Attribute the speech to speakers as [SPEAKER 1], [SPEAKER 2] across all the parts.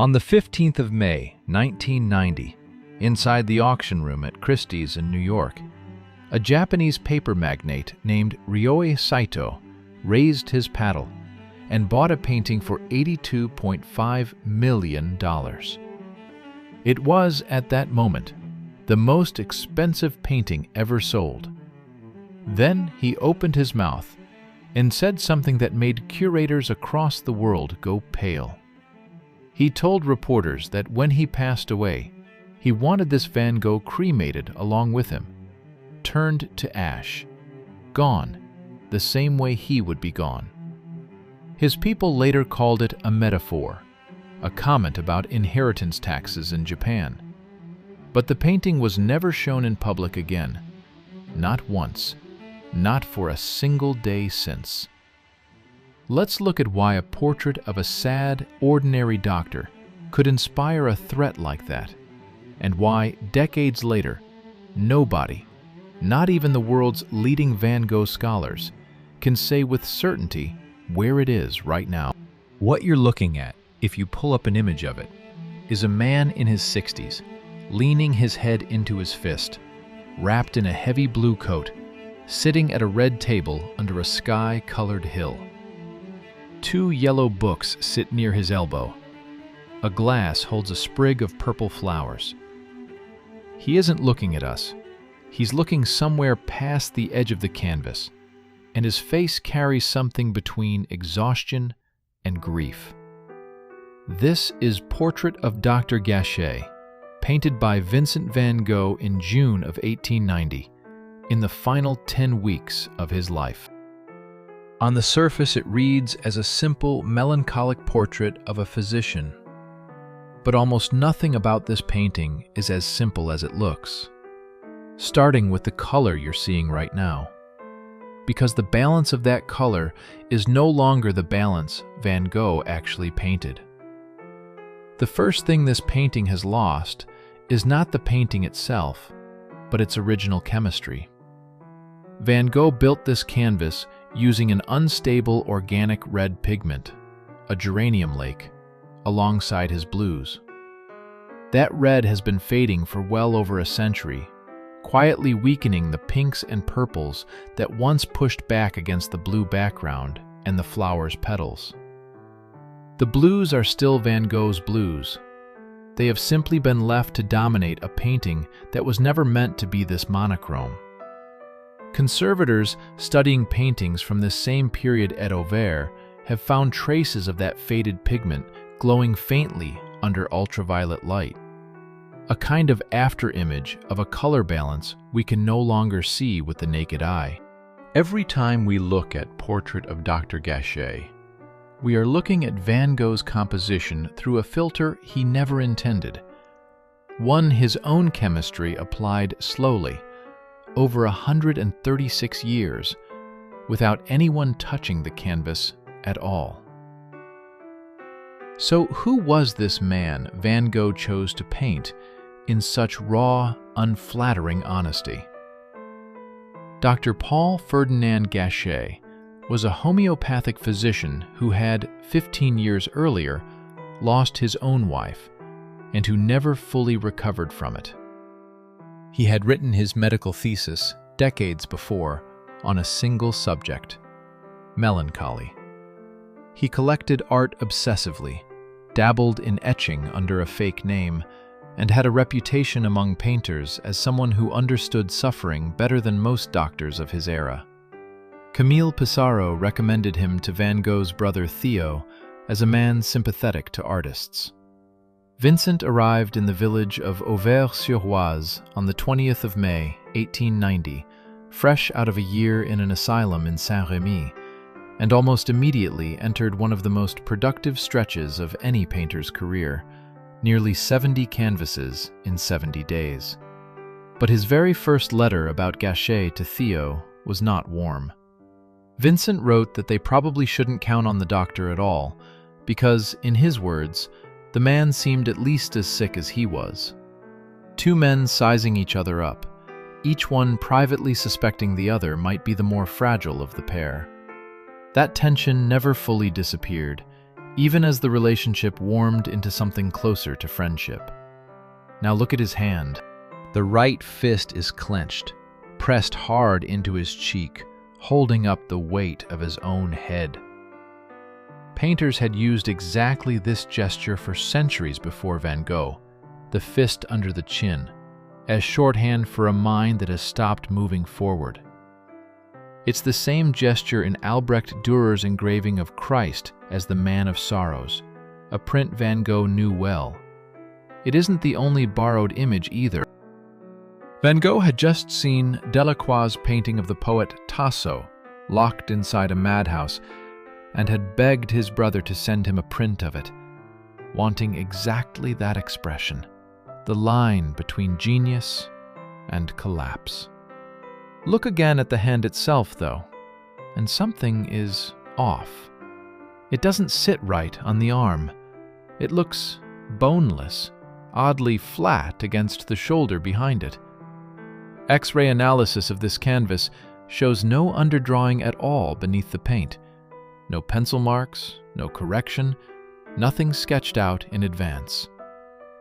[SPEAKER 1] On the 15th of May, 1990, inside the auction room at Christie's in New York, a Japanese paper magnate named Ryoi Saito raised his paddle and bought a painting for $82.5 million. It was, at that moment, the most expensive painting ever sold. Then he opened his mouth and said something that made curators across the world go pale. He told reporters that when he passed away, he wanted this Van Gogh cremated along with him, turned to ash, gone the same way he would be gone. His people later called it a metaphor, a comment about inheritance taxes in Japan. But the painting was never shown in public again, not once, not for a single day since. Let's look at why a portrait of a sad, ordinary doctor could inspire a threat like that, and why, decades later, nobody, not even the world's leading Van Gogh scholars, can say with certainty where it is right now. What you're looking at, if you pull up an image of it, is a man in his 60s, leaning his head into his fist, wrapped in a heavy blue coat, sitting at a red table under a sky-colored hill. 2 yellow books sit near his elbow. A glass holds a sprig of purple flowers. He isn't looking at us. He's looking somewhere past the edge of the canvas, and his face carries something between exhaustion and grief. This is Portrait of Dr. Gachet, painted by Vincent van Gogh in June of 1890, in the final 10 weeks of his life. On the surface, it reads as a simple, melancholic portrait of a physician. But almost nothing about this painting is as simple as it looks, starting with the color you're seeing right now. Because the balance of that color is no longer the balance Van Gogh actually painted. The first thing this painting has lost is not the painting itself, but its original chemistry. Van Gogh built this canvas using an unstable organic red pigment, a geranium lake, alongside his blues. That red has been fading for well over a century, quietly weakening the pinks and purples that once pushed back against the blue background and the flower's petals. The blues are still Van Gogh's blues. They have simply been left to dominate a painting that was never meant to be this monochrome. Conservators studying paintings from this same period at Auvers have found traces of that faded pigment glowing faintly under ultraviolet light, a kind of after-image of a color balance we can no longer see with the naked eye. Every time we look at Portrait of Dr. Gachet, we are looking at Van Gogh's composition through a filter he never intended, one his own chemistry applied slowly, over 136 years, without anyone touching the canvas at all. So who was this man Van Gogh chose to paint in such raw, unflattering honesty? Dr. Paul Ferdinand Gachet was a homeopathic physician who had, 15 years earlier, lost his own wife, and who never fully recovered from it. He had written his medical thesis decades before on a single subject: melancholy. He collected art obsessively, dabbled in etching under a fake name, and had a reputation among painters as someone who understood suffering better than most doctors of his era. Camille Pissarro recommended him to Van Gogh's brother Theo as a man sympathetic to artists. Vincent arrived in the village of Auvers-sur-Oise on the 20th of May, 1890, fresh out of a year in an asylum in Saint-Rémy, and almost immediately entered one of the most productive stretches of any painter's career, nearly 70 canvases in 70 days. But his very first letter about Gachet to Theo was not warm. Vincent wrote that they probably shouldn't count on the doctor at all, because, in his words, the man seemed at least as sick as he was. 2 men sizing each other up, each one privately suspecting the other might be the more fragile of the pair. That tension never fully disappeared, even as the relationship warmed into something closer to friendship. Now look at his hand. The right fist is clenched, pressed hard into his cheek, holding up the weight of his own head. Painters had used exactly this gesture for centuries before Van Gogh, the fist under the chin, as shorthand for a mind that has stopped moving forward. It's the same gesture in Albrecht Dürer's engraving of Christ as the Man of Sorrows, a print Van Gogh knew well. It isn't the only borrowed image either. Van Gogh had just seen Delacroix's painting of the poet Tasso, locked inside a madhouse, and had begged his brother to send him a print of it, wanting exactly that expression, the line between genius and collapse. Look again at the hand itself, though, and something is off. It doesn't sit right on the arm. It looks boneless, oddly flat against the shoulder behind it. X-ray analysis of this canvas shows no underdrawing at all beneath the paint. No pencil marks, no correction, nothing sketched out in advance.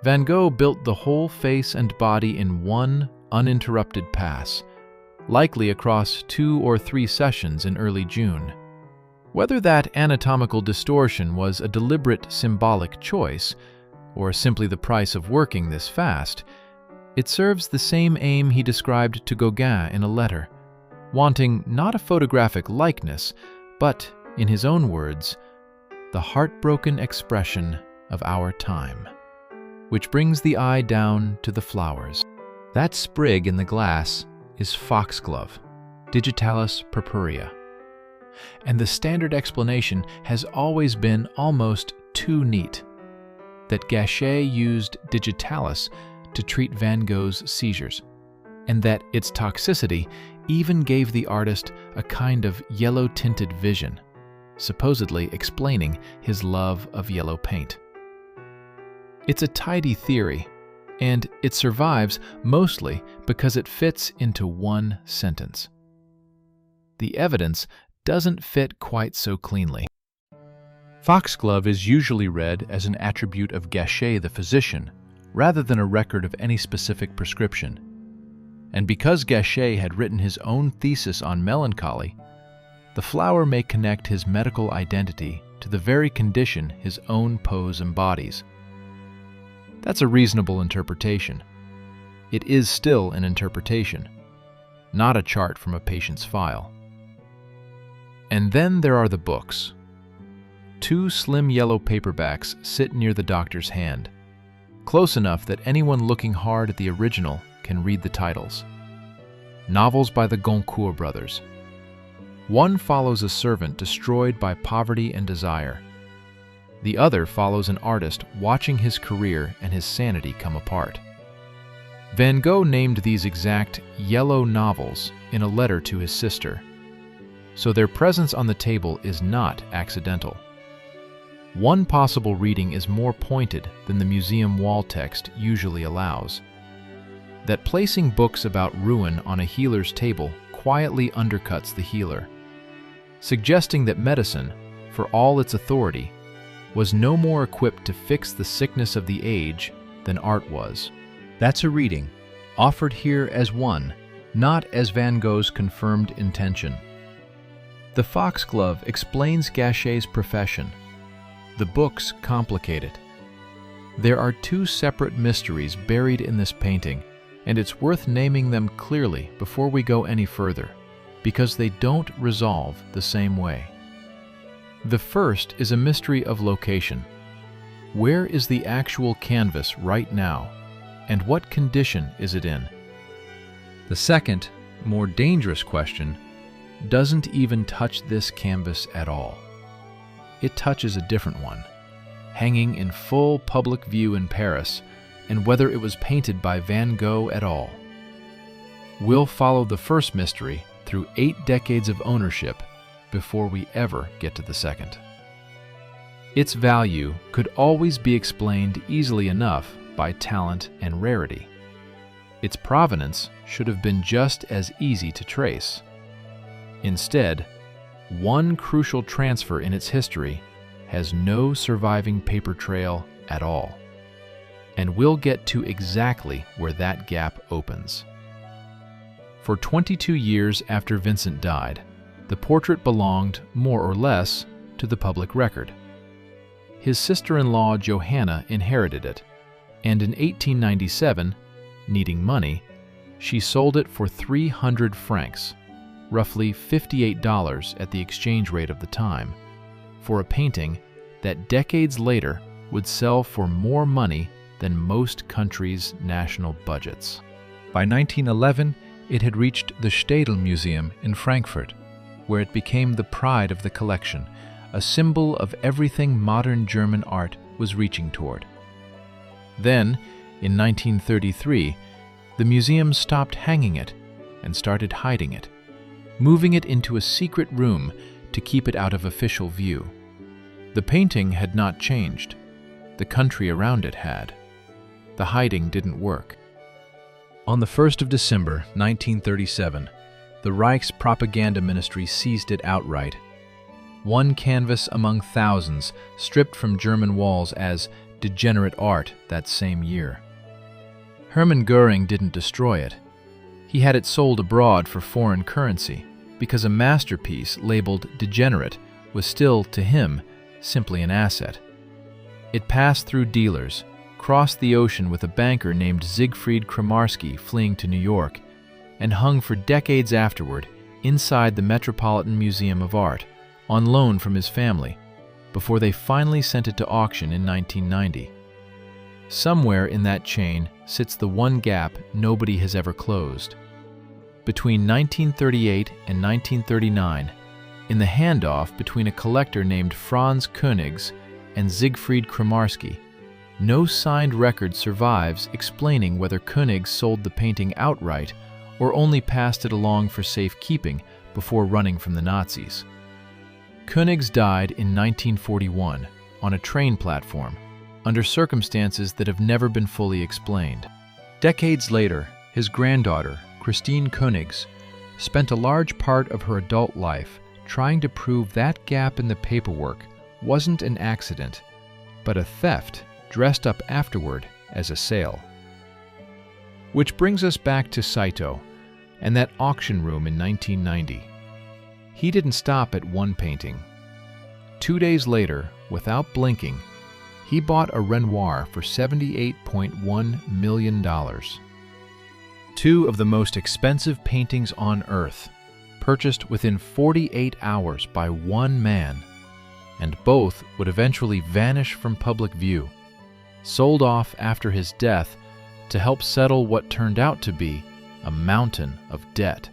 [SPEAKER 1] Van Gogh built the whole face and body in one uninterrupted pass, likely across 2 or 3 sessions in early June. Whether that anatomical distortion was a deliberate symbolic choice, or simply the price of working this fast, it serves the same aim he described to Gauguin in a letter, wanting not a photographic likeness, but, in his own words, the heartbroken expression of our time, which brings the eye down to the flowers. That sprig in the glass is foxglove, Digitalis purpurea. And the standard explanation has always been almost too neat, that Gachet used Digitalis to treat Van Gogh's seizures, and that its toxicity even gave the artist a kind of yellow-tinted vision, supposedly explaining his love of yellow paint. It's a tidy theory, and it survives mostly because it fits into one sentence. The evidence doesn't fit quite so cleanly. Foxglove is usually read as an attribute of Gachet the physician, rather than a record of any specific prescription. And because Gachet had written his own thesis on melancholy, the flower may connect his medical identity to the very condition his own pose embodies. That's a reasonable interpretation. It is still an interpretation, not a chart from a patient's file. And then there are the books. 2 slim yellow paperbacks sit near the doctor's hand, close enough that anyone looking hard at the original can read the titles. Novels by the Goncourt brothers. One follows a servant destroyed by poverty and desire. The other follows an artist watching his career and his sanity come apart. Van Gogh named these exact yellow novels in a letter to his sister, so their presence on the table is not accidental. One possible reading is more pointed than the museum wall text usually allows. That placing books about ruin on a healer's table quietly undercuts the healer, suggesting that medicine, for all its authority, was no more equipped to fix the sickness of the age than art was. That's a reading, offered here as one, not as Van Gogh's confirmed intention. The foxglove explains Gachet's profession. The books complicate it. There are 2 separate mysteries buried in this painting, and it's worth naming them clearly before we go any further, because they don't resolve the same way. The first is a mystery of location. Where is the actual canvas right now, and what condition is it in? The second, more dangerous question doesn't even touch this canvas at all. It touches a different one, hanging in full public view in Paris, and whether it was painted by Van Gogh at all. We'll follow the first mystery through 8 decades of ownership before we ever get to the second. Its value could always be explained easily enough by talent and rarity. Its provenance should have been just as easy to trace. Instead, one crucial transfer in its history has no surviving paper trail at all. And we'll get to exactly where that gap opens. For 22 years after Vincent died, the portrait belonged, more or less, to the public record. His sister-in-law Johanna inherited it, and in 1897, needing money, she sold it for 300 francs, roughly $58 at the exchange rate of the time, for a painting that decades later would sell for more money than most countries' national budgets. By 1911, it had reached the Städel Museum in Frankfurt, where it became the pride of the collection, a symbol of everything modern German art was reaching toward. Then, in 1933, the museum stopped hanging it and started hiding it, moving it into a secret room to keep it out of official view. The painting had not changed. The country around it had. The hiding didn't work. On the 1st of December, 1937, the Reich's propaganda ministry seized it outright. One canvas among thousands stripped from German walls as degenerate art that same year. Hermann Göring didn't destroy it. He had it sold abroad for foreign currency because a masterpiece labeled degenerate was still, to him, simply an asset. It passed through dealers, crossed the ocean with a banker named Siegfried Kramarski fleeing to New York, and hung for decades afterward inside the Metropolitan Museum of Art, on loan from his family, before they finally sent it to auction in 1990. Somewhere in that chain sits the one gap nobody has ever closed. Between 1938 and 1939, in the handoff between a collector named Franz Königs and Siegfried Kramarski, no signed record survives explaining whether Königs sold the painting outright or only passed it along for safekeeping before running from the Nazis. Königs died in 1941 on a train platform under circumstances that have never been fully explained. Decades later, his granddaughter, Christine Königs, spent a large part of her adult life trying to prove that gap in the paperwork wasn't an accident, but a theft dressed up afterward as a sale. Which brings us back to Saito and that auction room in 1990. He didn't stop at one painting. 2 days later, without blinking, he bought a Renoir for $78.1 million. Two of the most expensive paintings on Earth, purchased within 48 hours by one man, and both would eventually vanish from public view, sold off after his death to help settle what turned out to be a mountain of debt.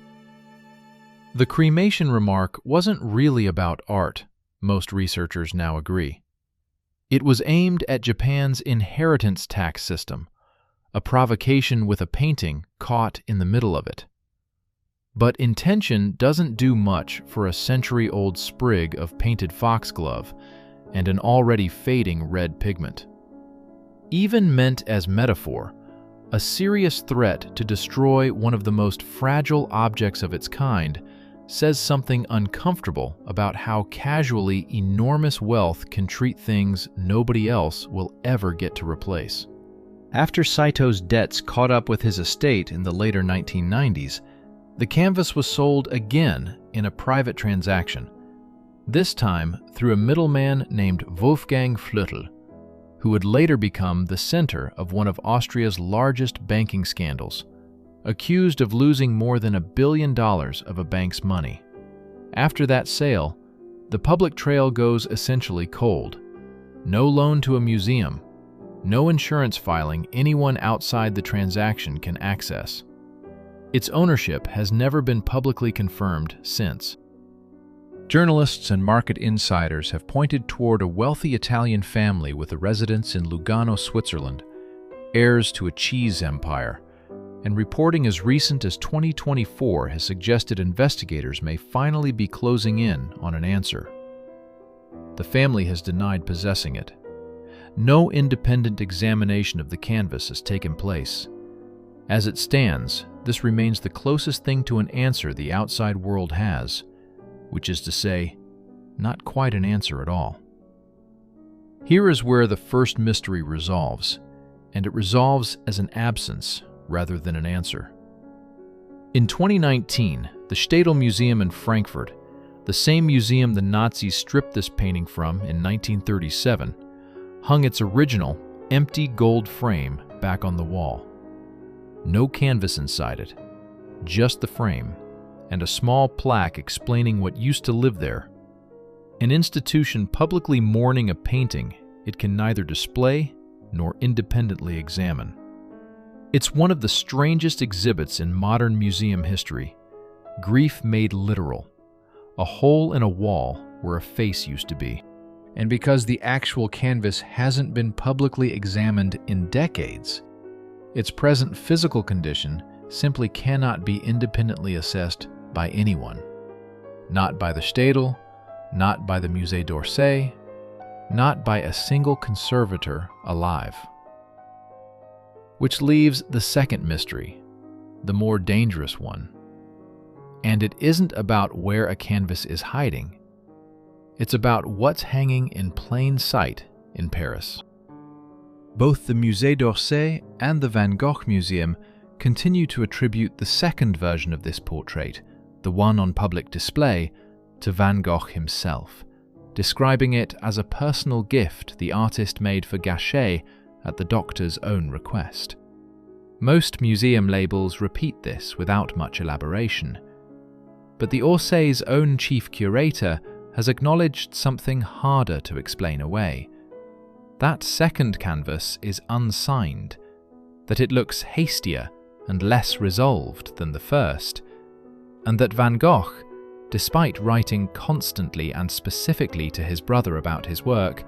[SPEAKER 1] The cremation remark wasn't really about art, most researchers now agree. It was aimed at Japan's inheritance tax system, a provocation with a painting caught in the middle of it. But intention doesn't do much for a century-old sprig of painted foxglove and an already fading red pigment. Even meant as metaphor, a serious threat to destroy one of the most fragile objects of its kind says something uncomfortable about how casually enormous wealth can treat things nobody else will ever get to replace. After Saito's debts caught up with his estate in the later 1990s, the canvas was sold again in a private transaction, this time through a middleman named Wolfgang Flötl, who would later become the center of one of Austria's largest banking scandals, accused of losing more than $1 billion of a bank's money. After that sale, the public trail goes essentially cold. No loan to a museum, no insurance filing anyone outside the transaction can access. Its ownership has never been publicly confirmed since. Journalists and market insiders have pointed toward a wealthy Italian family with a residence in Lugano, Switzerland, heirs to a cheese empire, and reporting as recent as 2024 has suggested investigators may finally be closing in on an answer. The family has denied possessing it. No independent examination of the canvas has taken place. As it stands, this remains the closest thing to an answer the outside world has, which is to say, not quite an answer at all. Here is where the first mystery resolves, and it resolves as an absence rather than an answer. In 2019, the Städel Museum in Frankfurt, the same museum the Nazis stripped this painting from in 1937, hung its original, empty gold frame back on the wall. No canvas inside it, just the frame, and a small plaque explaining what used to live there. An institution publicly mourning a painting it can neither display nor independently examine. It's one of the strangest exhibits in modern museum history. Grief made literal, a hole in a wall where a face used to be. And because the actual canvas hasn't been publicly examined in decades, its present physical condition simply cannot be independently assessed by anyone. Not by the Städel, not by the Musée d'Orsay, not by a single conservator alive. Which leaves the second mystery, the more dangerous one. And it isn't about where a canvas is hiding. It's about what's hanging in plain sight in Paris. Both the Musée d'Orsay and the Van Gogh Museum continue to attribute the second version of this portrait, the one on public display, to Van Gogh himself, describing it as a personal gift the artist made for Gachet at the doctor's own request. Most museum labels repeat this without much elaboration, but the Orsay's own chief curator has acknowledged something harder to explain away. That second canvas is unsigned, that it looks hastier and less resolved than the first, and that Van Gogh, despite writing constantly and specifically to his brother about his work,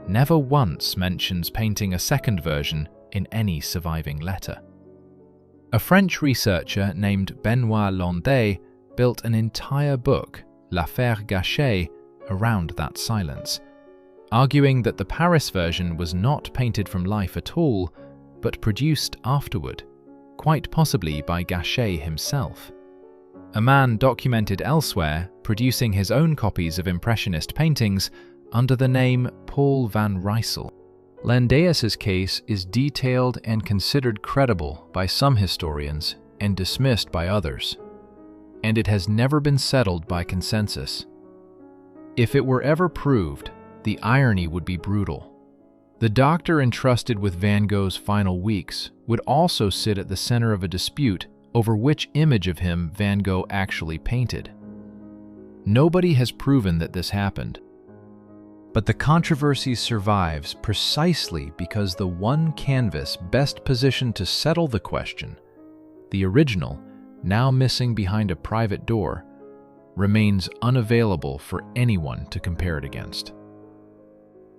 [SPEAKER 1] never once mentions painting a second version in any surviving letter. A French researcher named Benoît Landais built an entire book, L'Affaire Gachet, around that silence, arguing that the Paris version was not painted from life at all, but produced afterward, quite possibly by Gachet himself. A man documented elsewhere producing his own copies of Impressionist paintings under the name Paul van Rijssel. Landais's case is detailed and considered credible by some historians and dismissed by others, and it has never been settled by consensus. If it were ever proved, the irony would be brutal. The doctor entrusted with Van Gogh's final weeks would also sit at the center of a dispute over which image of him Van Gogh actually painted. Nobody has proven that this happened, but the controversy survives precisely because the one canvas best positioned to settle the question, the original, now missing behind a private door, remains unavailable for anyone to compare it against.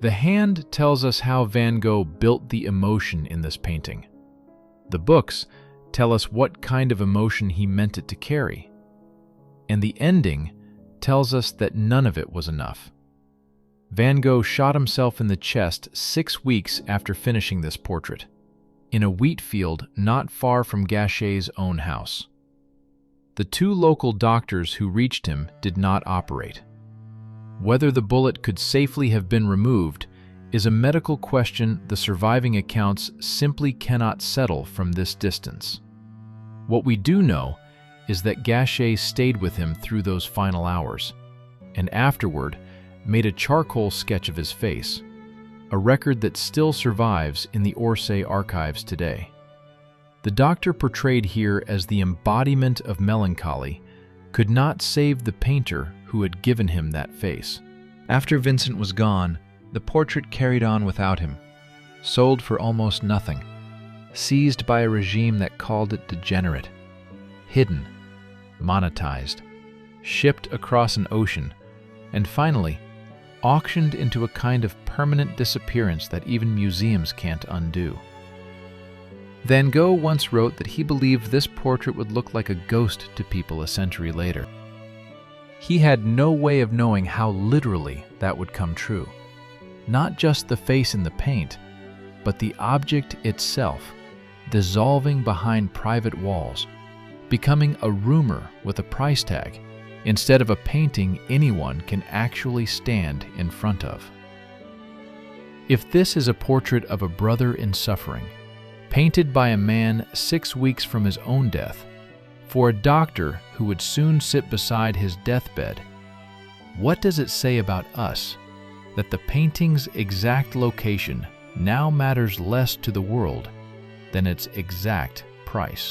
[SPEAKER 1] The hand tells us how Van Gogh built the emotion in this painting. The books tell us what kind of emotion he meant it to carry. And the ending tells us that none of it was enough. Van Gogh shot himself in the chest 6 weeks after finishing this portrait, in a wheat field not far from Gachet's own house. The 2 local doctors who reached him did not operate. Whether the bullet could safely have been removed is a medical question the surviving accounts simply cannot settle from this distance. What we do know is that Gachet stayed with him through those final hours, and afterward made a charcoal sketch of his face, a record that still survives in the Orsay archives today. The doctor portrayed here as the embodiment of melancholy could not save the painter who had given him that face. After Vincent was gone, the portrait carried on without him, sold for almost nothing, seized by a regime that called it degenerate, hidden, monetized, shipped across an ocean, and finally auctioned into a kind of permanent disappearance that even museums can't undo. Van Gogh once wrote that he believed this portrait would look like a ghost to people a century later. He had no way of knowing how literally that would come true. Not just the face in the paint, but the object itself, dissolving behind private walls, becoming a rumor with a price tag, instead of a painting anyone can actually stand in front of. If this is a portrait of a brother in suffering, painted by a man 6 weeks from his own death, for a doctor who would soon sit beside his deathbed, what does it say about us that the painting's exact location now matters less to the world than its exact price?